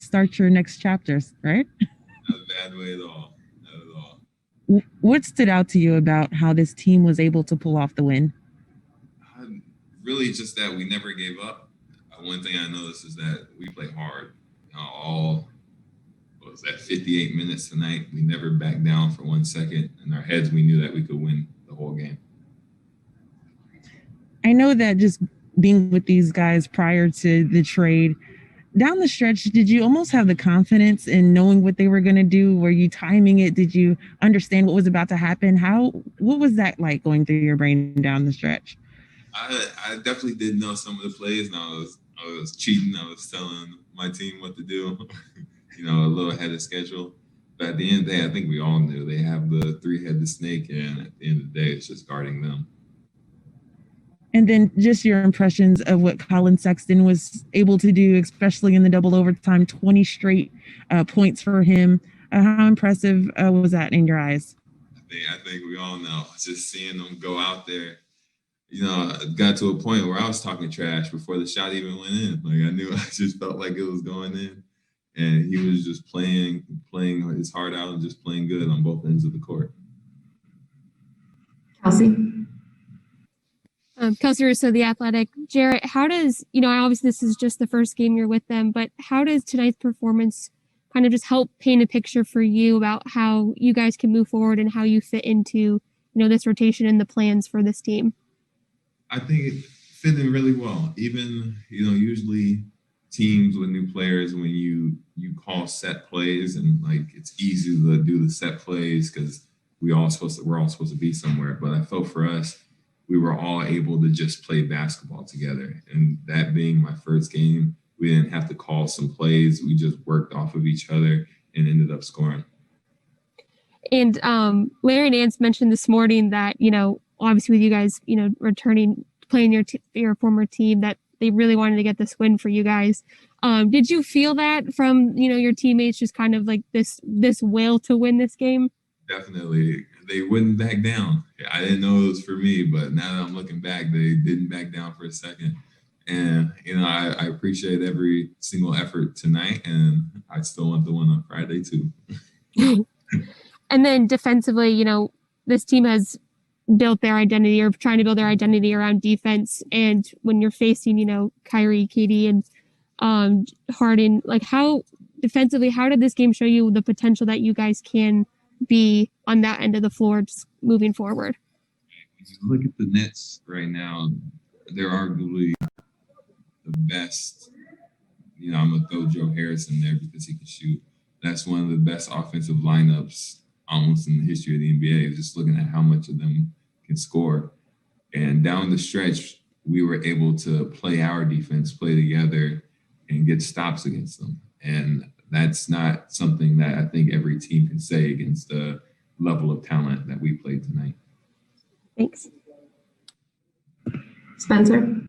start your next chapters, right? Not a bad way at all. Not at all. What stood out to you about how this team was able to pull off the win? Really, just that we never gave up. One thing I noticed is that we play hard. All what was that 58 minutes tonight? We never backed down for 1 second. In our heads, we knew that we could win the whole game. I know that just being with these guys prior to the trade, down the stretch, did you almost have the confidence in knowing what they were going to do? Were you timing it? Did you understand what was about to happen? What was that like going through your brain down the stretch? I definitely did know some of the plays, and I was cheating. I was telling my team what to do, a little ahead of schedule. But at the end of the day, I think we all knew they have the three-headed snake, and at the end of the day, it's just guarding them. And then just your impressions of what Colin Sexton was able to do, especially in the double overtime, 20 straight points for him. How impressive was that in your eyes? I think we all know. Just seeing them go out there, it got to a point where I was talking trash before the shot even went in. Like I just felt like it was going in. And he was just playing his heart out and just playing good on both ends of the court. Kelsey? Kelsey Russo, The Athletic. Jarrett, how does, obviously this is just the first game you're with them, but how does tonight's performance kind of just help paint a picture for you about how you guys can move forward and how you fit into, this rotation and the plans for this team? I think it fit in really well. Even, usually teams with new players, when you call set plays and like it's easy to do the set plays because we're all supposed to be somewhere. But I felt for us, we were all able to just play basketball together. And that being my first game, we didn't have to call some plays. We just worked off of each other and ended up scoring. And Larry Nance mentioned this morning that, obviously with you guys, returning, playing your former team, that they really wanted to get this win for you guys. Did you feel that from, your teammates, just kind of like this will to win this game? Definitely. They wouldn't back down. I didn't know it was for me, but now that I'm looking back, they didn't back down for a second. And, I appreciate every single effort tonight, and I still want the one on Friday too. And then defensively, this team has built their identity or trying to build their identity around defense. And when you're facing, Kyrie, Katie, and Harden, like how defensively, how did this game show you the potential that you guys can be on that end of the floor just moving forward? If you look at the Nets right now, they're arguably the best. I'm going to throw Joe Harris in there because he can shoot. That's one of the best offensive lineups almost in the history of the NBA, just looking at how much of them can score. And down the stretch, we were able to play our defense, play together, and get stops against them. And that's not something that I think every team can say against the level of talent that we played tonight. Thanks. Spencer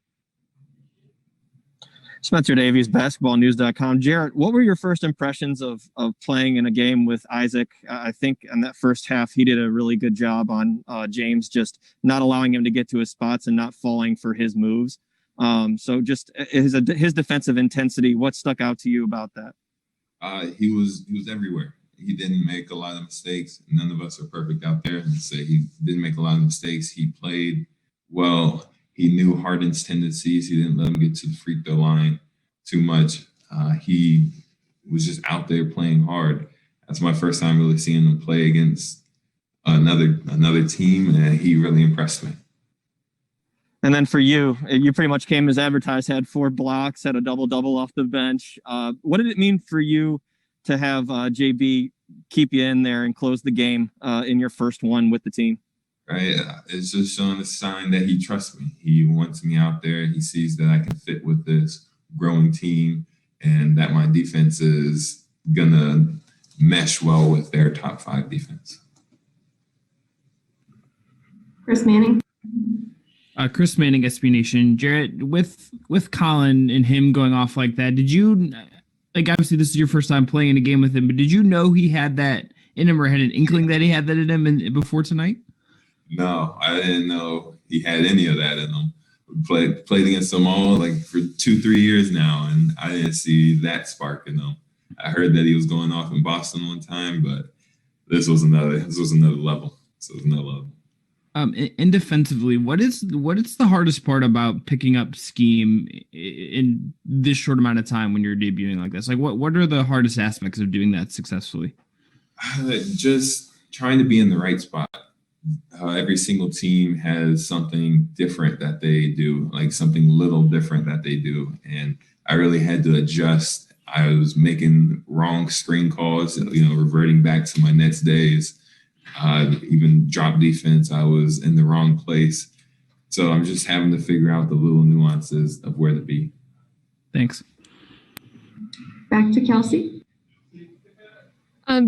Davies, basketballnews.com. Jarrett, what were your first impressions of playing in a game with Isaac? I think in that first half, he did a really good job on James, just not allowing him to get to his spots and not falling for his moves. So just his defensive intensity, what stuck out to you about that? He was everywhere. He didn't make a lot of mistakes. None of us are perfect out there. And say he didn't make a lot of mistakes. He played well. He knew Harden's tendencies. He didn't let him get to the free throw line too much. He was just out there playing hard. That's my first time really seeing him play against another team, and he really impressed me. And then for you pretty much came as advertised, had 4 blocks, had a double-double off the bench. What did it mean for you to have JB keep you in there and close the game in your first one with the team? Right. It's just showing a sign that he trusts me. He wants me out there. He sees that I can fit with this growing team and that my defense is going to mesh well with their top 5 defense. Chris Manning. Chris Manning, SB Nation. Jarrett, with Colin and him going off like that, did you, like, obviously this is your first time playing in a game with him, but did you know he had that in him or had an inkling that he had that in him before tonight? No, I didn't know he had any of that in him. We played against them all like for 2-3 years now, and I didn't see that spark in them. I heard that he was going off in Boston one time, but this was another level. This was another level. And defensively, what is the hardest part about picking up scheme in this short amount of time when you're debuting like this? Like, what are the hardest aspects of doing that successfully? Just trying to be in the right spot. Every single team has something different that they do, like something little different that they do, and I really had to adjust. I was making wrong screen calls, reverting back to my Nets days. Even drop defense, I was in the wrong place. So I'm just having to figure out the little nuances of where to be. Thanks. Back to Kelsey.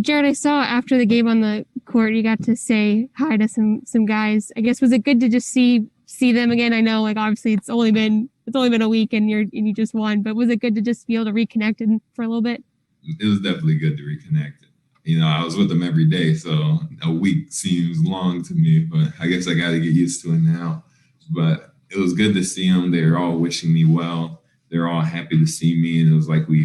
Jarrett, I saw after the game on the court, you got to say hi to some guys. I guess, was it good to just see them again? I know, like, obviously it's only been a week and you just won, but was it good to just be able to reconnect for a little bit? It was definitely good to reconnect. I was with them every day, so a week seems long to me, but I guess I got to get used to it now. But it was good to see them. They were all wishing me well. They're all happy to see me, and it was like we